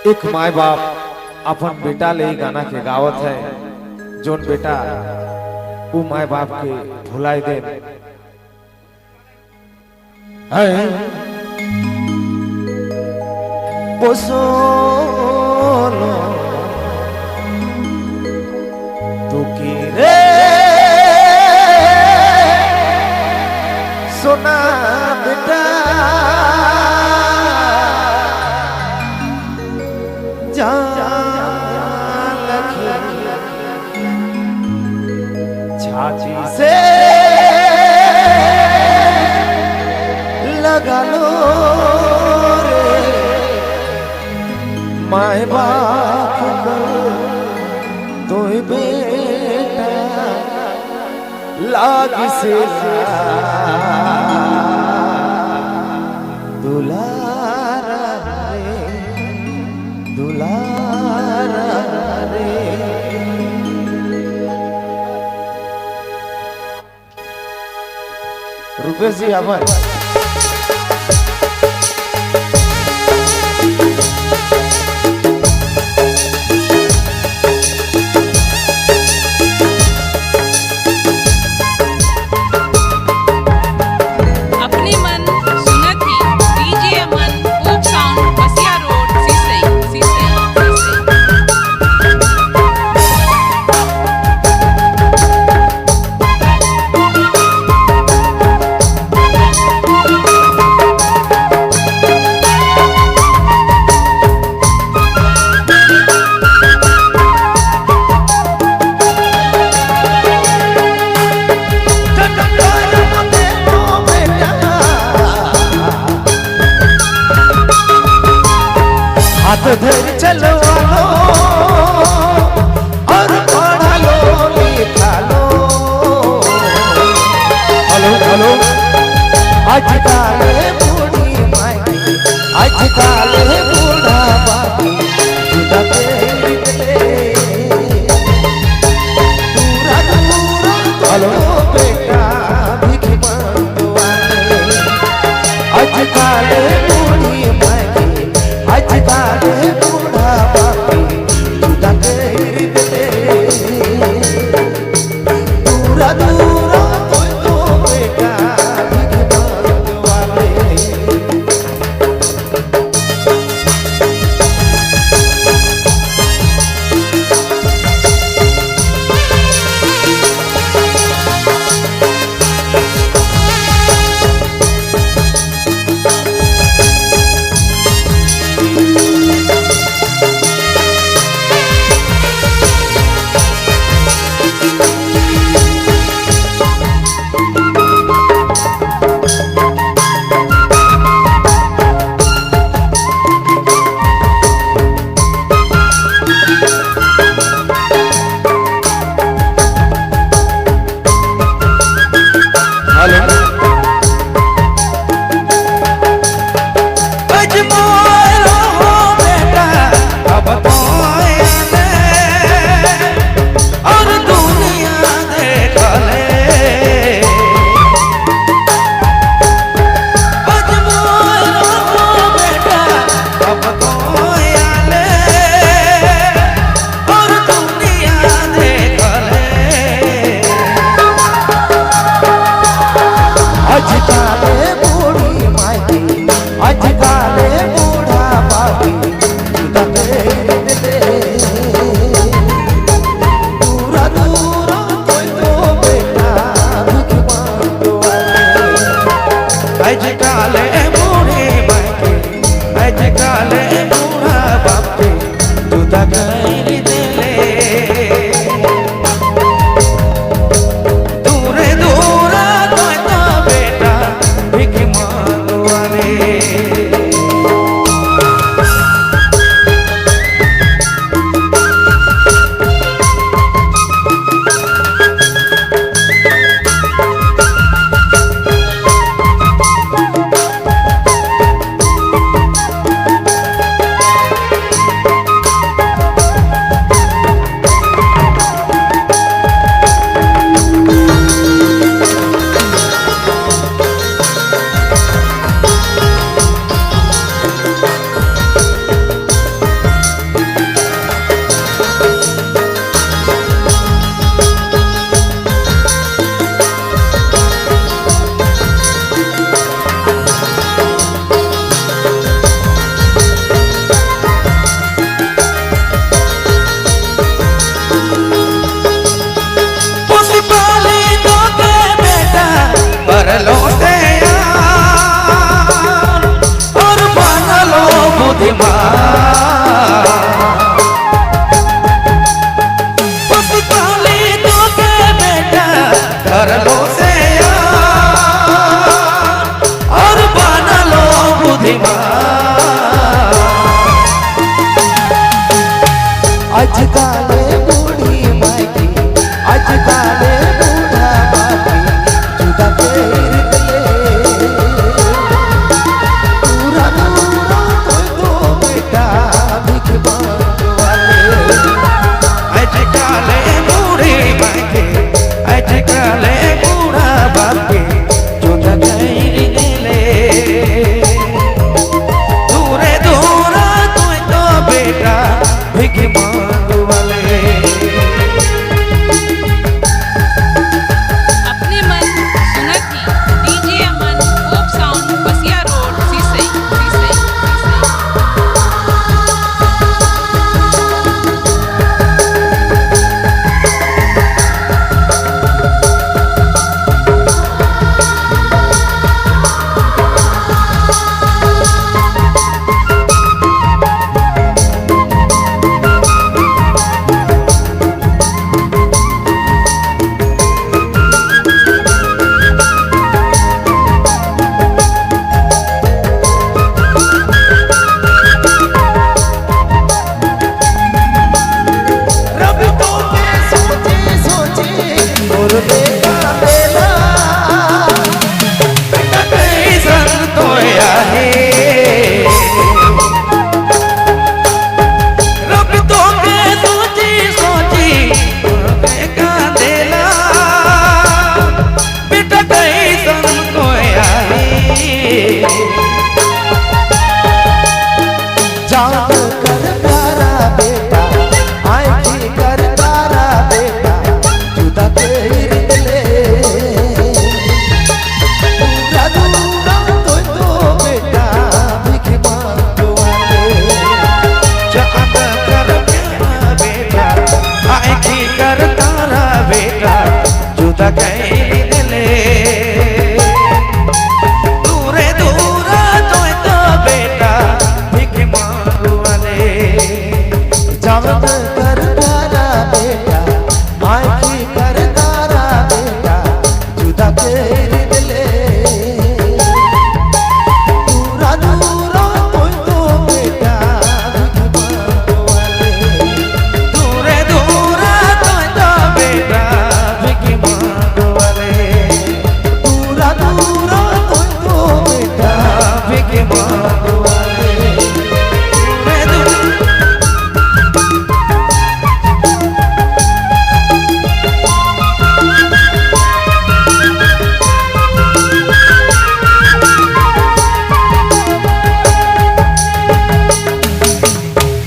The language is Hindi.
एक माय बाप अपन बेटा ले गाना के गावत है, जोन बेटा वो माय बाप के भुलाए दे पोसोलो तू की रे सोना बेटा छाती से लगा लो रे माए बाप तो बेटा लाग से दुलारा रे दुलारा रे। रुपेश जी आभार। हाथ धर चलो और पढ़ा लो लिखा लो। हेलो हेलो आज काले बूढ़ी माई आज काले बूढ़ा बाबी जुदा दूरा दूरा हेलो बेटा भिख मंगवाए आज काले बूढ़ी माई आज काले बूढ़ा बापी जुदा कर दे दूरा दूरा तो बेटा भिख मंगवाले। बस काले तो के बेटा कर लो से यार और बना लो बुद्धिमान। आज काले बूढ़ी माई की आज काले बूढ़ा बाकी जुदा फेर दिले पूरा दूरा तो बेटा भिख मांग वाले। आज काले बूढ़ी माई के आज काले बूढ़ा बाप के जुदा फेर दिले दूरे दूरा तो बेटा भिख मांग वाले। अपने मन सुनती डीजे अमन होप साउंड बसिया रोड सीसई सीसई रब तो के सोचे सोचे और बेटा बेला बेटा कैसन तो आहे रब तो के सोची सोची बेटा देला बेटा कैसन तो आहे जान कर तारा बेटा आँखी कर तारा बेटा जुदा तेर दिले पूरा दूरा तो बेटा भिख मांग वाले। जान कर प्यारा बेटा आँखी कर तारा बेटा जुदा कैली दिले दूरे दूरा तो बेटा भिख मांग वाले। जान